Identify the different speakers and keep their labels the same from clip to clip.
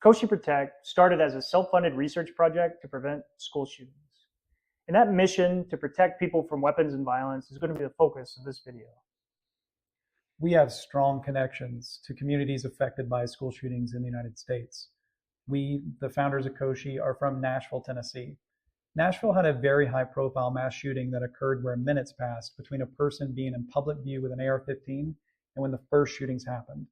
Speaker 1: Koshee Protect started as a self-funded research project to prevent school shootings. And that mission to protect people from weapons and violence is going to be the focus of this video.
Speaker 2: We have strong connections to communities affected by school shootings in the United States. We, the founders of Koshee, are from Nashville, Tennessee. Nashville had a very high-profile mass shooting that occurred where minutes passed between a person being in public view with an AR-15 and when the first shootings happened.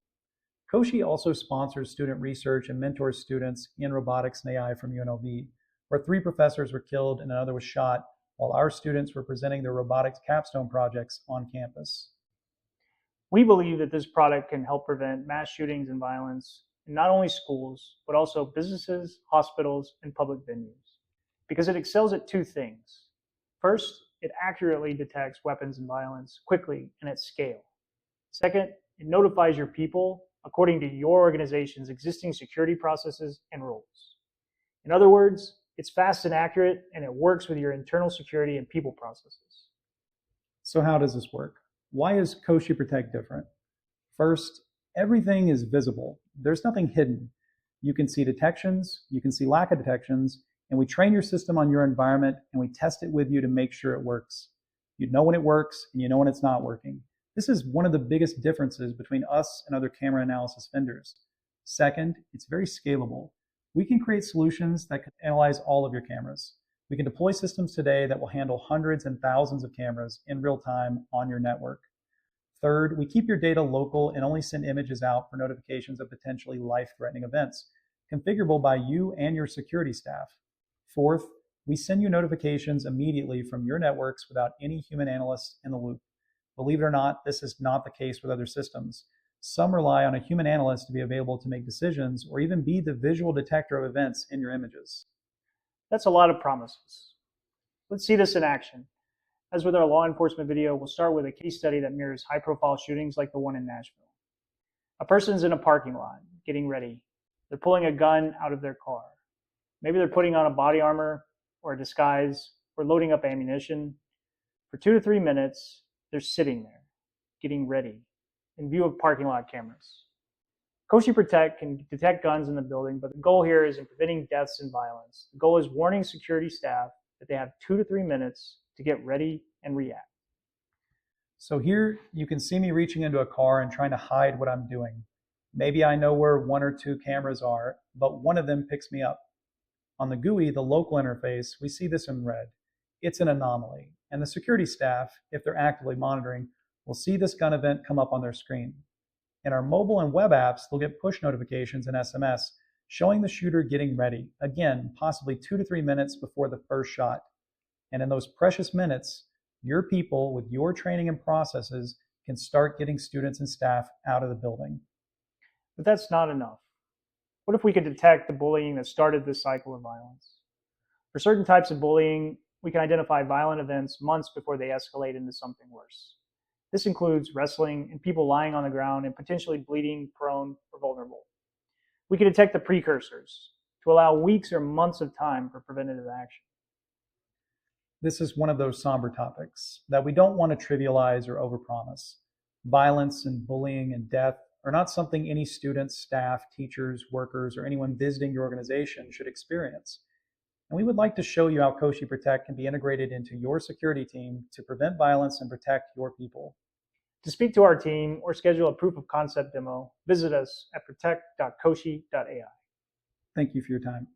Speaker 2: Koshee also sponsors student research and mentors students in robotics and AI from UNLV, where 3 professors were killed and another was shot while our students were presenting their robotics capstone projects on campus.
Speaker 1: We believe that this product can help prevent mass shootings and violence in not only schools, but also businesses, hospitals, and public venues, because it excels at 2 things. First, it accurately detects weapons and violence quickly and at scale. Second, it notifies your people according to your organization's existing security processes and rules. In other words, it's fast and accurate, and it works with your internal security and people processes.
Speaker 2: So how does this work? Why is Koshee Protect different? First, everything is visible. There's nothing hidden. You can see detections, you can see lack of detections, and we train your system on your environment and we test it with you to make sure it works. You know when it works and you know when it's not working. This is one of the biggest differences between us and other camera analysis vendors. Second, it's very scalable. We can create solutions that can analyze all of your cameras. We can deploy systems today that will handle hundreds and thousands of cameras in real time on your network. Third, we keep your data local and only send images out for notifications of potentially life-threatening events, configurable by you and your security staff. Fourth, we send you notifications immediately from your networks without any human analyst in the loop. Believe it or not, this is not the case with other systems. Some rely on a human analyst to be available to make decisions or even be the visual detector of events in your images.
Speaker 1: That's a lot of promises. Let's see this in action. As with our law enforcement video, we'll start with a case study that mirrors high-profile shootings like the one in Nashville. A person's in a parking lot, getting ready. They're pulling a gun out of their car. Maybe they're putting on a body armor or a disguise or loading up ammunition. For 2 to 3 minutes, they're sitting there, getting ready, in view of parking lot cameras. Koshee Protect can detect guns in the building, but the goal here is in preventing deaths and violence. The goal is warning security staff that they have 2 to 3 minutes to get ready and react.
Speaker 2: So here you can see me reaching into a car and trying to hide what I'm doing. Maybe I know where 1 or 2 cameras are, but one of them picks me up. On the GUI, the local interface, we see this in red. It's an anomaly, and the security staff, if they're actively monitoring, will see this gun event come up on their screen. In our mobile and web apps, they'll get push notifications and SMS showing the shooter getting ready, again, possibly 2 to 3 minutes before the first shot. And in those precious minutes, your people with your training and processes can start getting students and staff out of the building.
Speaker 1: But that's not enough. What if we could detect the bullying that started this cycle of violence? For certain types of bullying, we can identify violent events months before they escalate into something worse. This includes wrestling and people lying on the ground and potentially bleeding, prone, or vulnerable. We can detect the precursors to allow weeks or months of time for preventative action.
Speaker 2: This is one of those somber topics that we don't want to trivialize or overpromise. Violence and bullying and death are not something any students, staff, teachers, workers, or anyone visiting your organization should experience. And we would like to show you how Koshee Protect can be integrated into your security team to prevent violence and protect your people.
Speaker 1: To speak to our team or schedule a proof of concept demo, visit us at protect.koshee.ai.
Speaker 2: Thank you for your time.